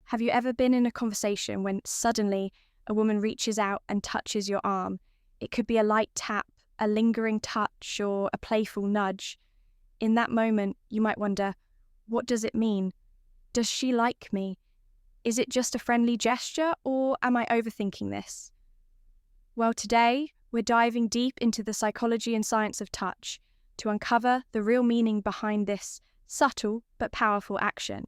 Have you ever been in a conversation when suddenly a woman reaches out and touches your arm? It could be a light tap, a lingering touch, or a playful nudge. In that moment, you might wonder, what does it mean? Does she like me? Is it just a friendly gesture, or am I overthinking this? Well, today, we're diving deep into the psychology and science of touch to uncover the real meaning behind this subtle but powerful action.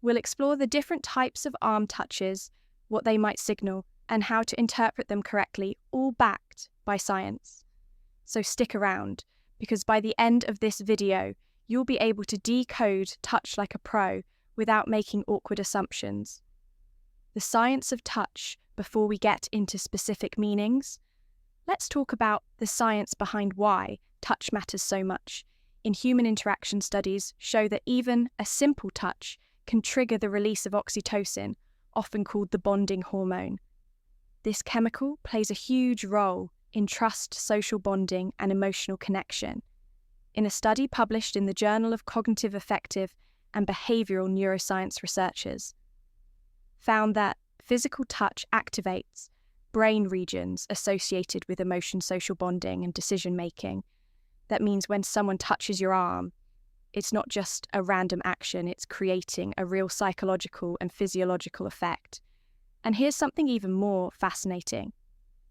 We'll explore the different types of arm touches, what they might signal, and how to interpret them correctly, all backed by science. So stick around, because by the end of this video, you'll be able to decode touch like a pro without making awkward assumptions. The science of touch before we get into specific meanings. Let's talk about the science behind why touch matters so much. In human interaction studies show that even a simple touch can trigger the release of oxytocin, often called the bonding hormone. This chemical plays a huge role in trust, social bonding, and emotional connection. In a study published in the Journal of Cognitive Affective and Behavioral Neuroscience Researchers, found that physical touch activates brain regions associated with emotion, social bonding, and decision-making. That means when someone touches your arm, it's not just a random action, it's creating a real psychological and physiological effect. And here's something even more fascinating.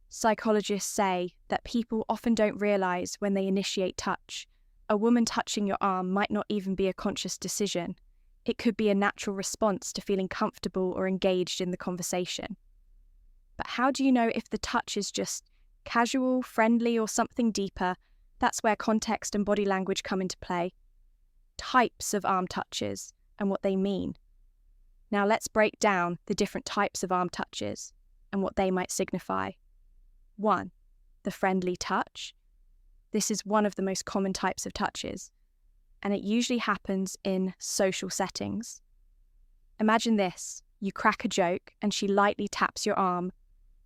Psychologists say that people often don't realize when they initiate touch. A woman touching your arm might not even be a conscious decision. It could be a natural response to feeling comfortable or engaged in the conversation. But how do you know if the touch is just casual, friendly, or something deeper? That's where context and body language come into play. Types of arm touches and what they mean. Now let's break down the different types of arm touches and what they might signify. 1. The friendly touch. This is one of the most common types of touches, and it usually happens in social settings. Imagine this: you crack a joke and she lightly taps your arm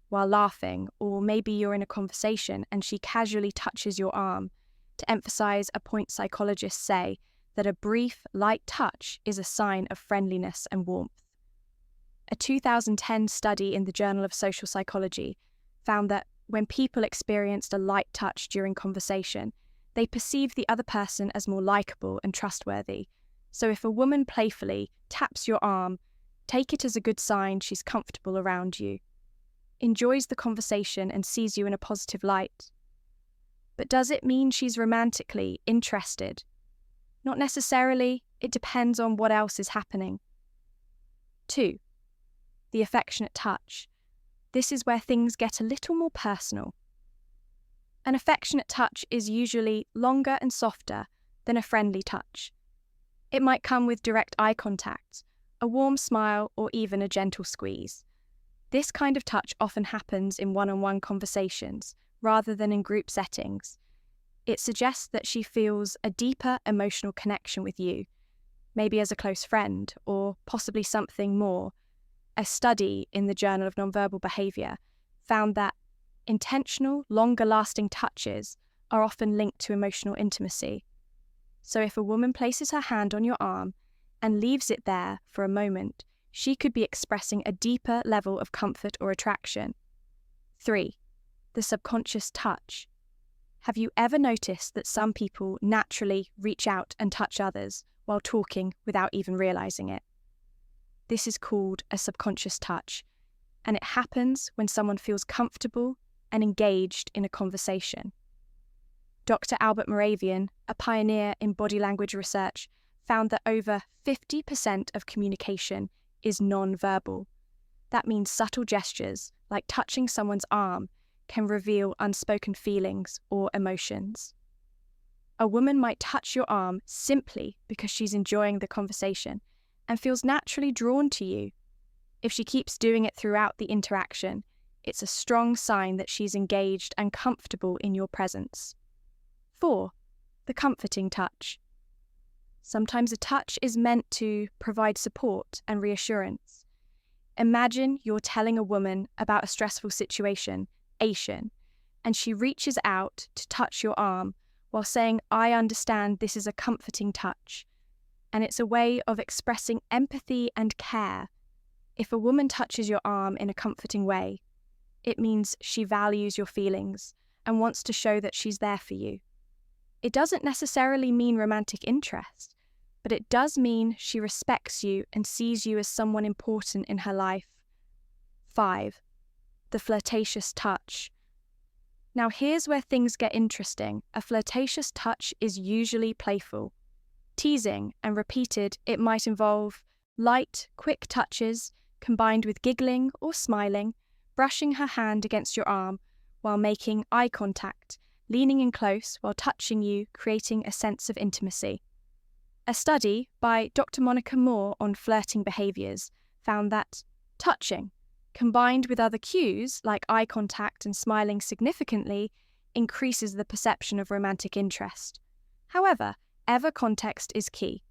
while laughing, or maybe you're in a conversation and she casually touches your arm to emphasize a point psychologists say that a brief, light touch is a sign of friendliness and warmth. A 2010 study in the Journal of Social Psychology found that when people experienced a light touch during conversation, they perceived the other person as more likable and trustworthy. So if a woman playfully taps your arm, take it as a good sign she's comfortable around you, enjoys the conversation and sees you in a positive light. But does it mean she's romantically interested? Not necessarily. It depends on what else is happening. 2. The affectionate touch. This is where things get a little more personal. An affectionate touch is usually longer and softer than a friendly touch. It might come with direct eye contact, a warm smile, or even a gentle squeeze. This kind of touch often happens in one-on-one conversations rather than in group settings. It suggests that she feels a deeper emotional connection with you, maybe as a close friend, or possibly something more. A study in the Journal of Nonverbal Behavior found that intentional, longer-lasting touches are often linked to emotional intimacy. So if a woman places her hand on your arm and leaves it there for a moment, she could be expressing a deeper level of comfort or attraction. 3. The subconscious touch. Have you ever noticed that some people naturally reach out and touch others while talking without even realizing it? This is called a subconscious touch, and it happens when someone feels comfortable and engaged in a conversation. Dr. Albert Moravian, a pioneer in body language research, found that over 50% of communication is non-verbal. That means subtle gestures, like touching someone's arm, can reveal unspoken feelings or emotions. A woman might touch your arm simply because she's enjoying the conversation and feels naturally drawn to you. If she keeps doing it throughout the interaction, it's a strong sign that she's engaged and comfortable in your presence. 4. The comforting touch. Sometimes a touch is meant to provide support and reassurance. Imagine you're telling a woman about a stressful situation, and she reaches out to touch your arm while saying, "I understand this is a comforting touch." And it's a way of expressing empathy and care. If a woman touches your arm in a comforting way, it means she values your feelings and wants to show that she's there for you. It doesn't necessarily mean romantic interest, but it does mean she respects you and sees you as someone important in her life. 5. The flirtatious touch. Now here's where things get interesting. A flirtatious touch is usually playful. Teasing and repeated, it might involve light, quick touches combined with giggling or smiling, brushing her hand against your arm while making eye contact, leaning in close while touching you, creating a sense of intimacy. A study by Dr. Monica Moore on flirting behaviours found that touching, combined with other cues like eye contact and smiling significantly, increases the perception of romantic interest. However, context is key.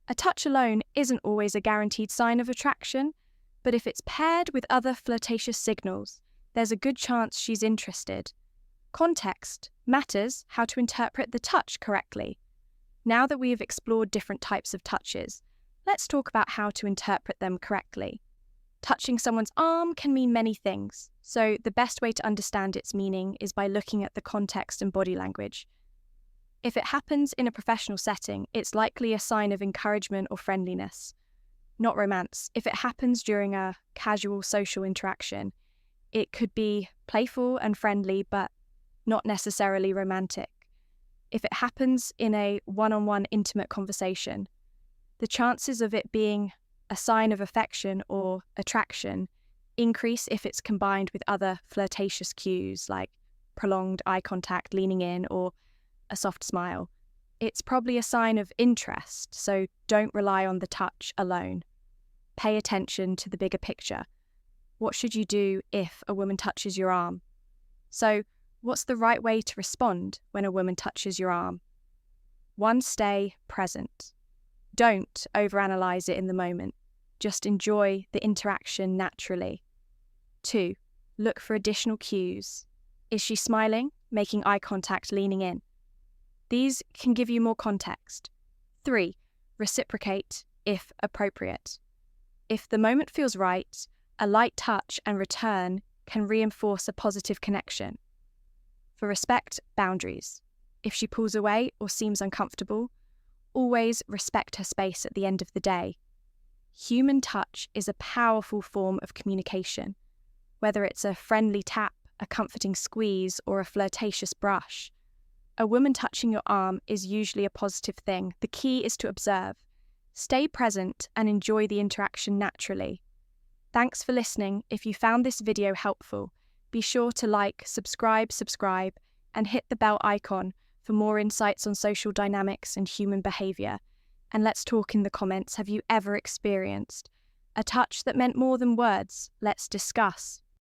A touch alone isn't always a guaranteed sign of attraction, but if it's paired with other flirtatious signals, there's a good chance she's interested. Context matters how to interpret the touch correctly. Now that we have explored different types of touches, let's talk about how to interpret them correctly. Touching someone's arm can mean many things, so the best way to understand its meaning is by looking at the context and body language. If it happens in a professional setting, it's likely a sign of encouragement or friendliness, not romance. If it happens during a casual social interaction, it could be playful and friendly, but not necessarily romantic. If it happens in a one-on-one intimate conversation, the chances of it being a sign of affection or attraction increase if it's combined with other flirtatious cues like prolonged eye contact, leaning in, or a soft smile. It's probably a sign of interest, so don't rely on the touch alone. Pay attention to the bigger picture. What should you do if a woman touches your arm? So, what's the right way to respond when a woman touches your arm? 1. Stay present. Don't overanalyze it in the moment. Just enjoy the interaction naturally. 2. Look for additional cues. Is she smiling, making eye contact, leaning in? These can give you more context. 3. Reciprocate if appropriate. If the moment feels right, a light touch and return can reinforce a positive connection. For respect, boundaries. If she pulls away or seems uncomfortable, always respect her space at the end of the day. Human touch is a powerful form of communication. Whether it's a friendly tap, a comforting squeeze, or a flirtatious brush, a woman touching your arm is usually a positive thing. The key is to observe. Stay present and enjoy the interaction naturally. Thanks for listening. If you found this video helpful, be sure to like, subscribe, and hit the bell icon for more insights on social dynamics and human behaviour. And let's talk in the comments. Have you ever experienced a touch that meant more than words? Let's discuss.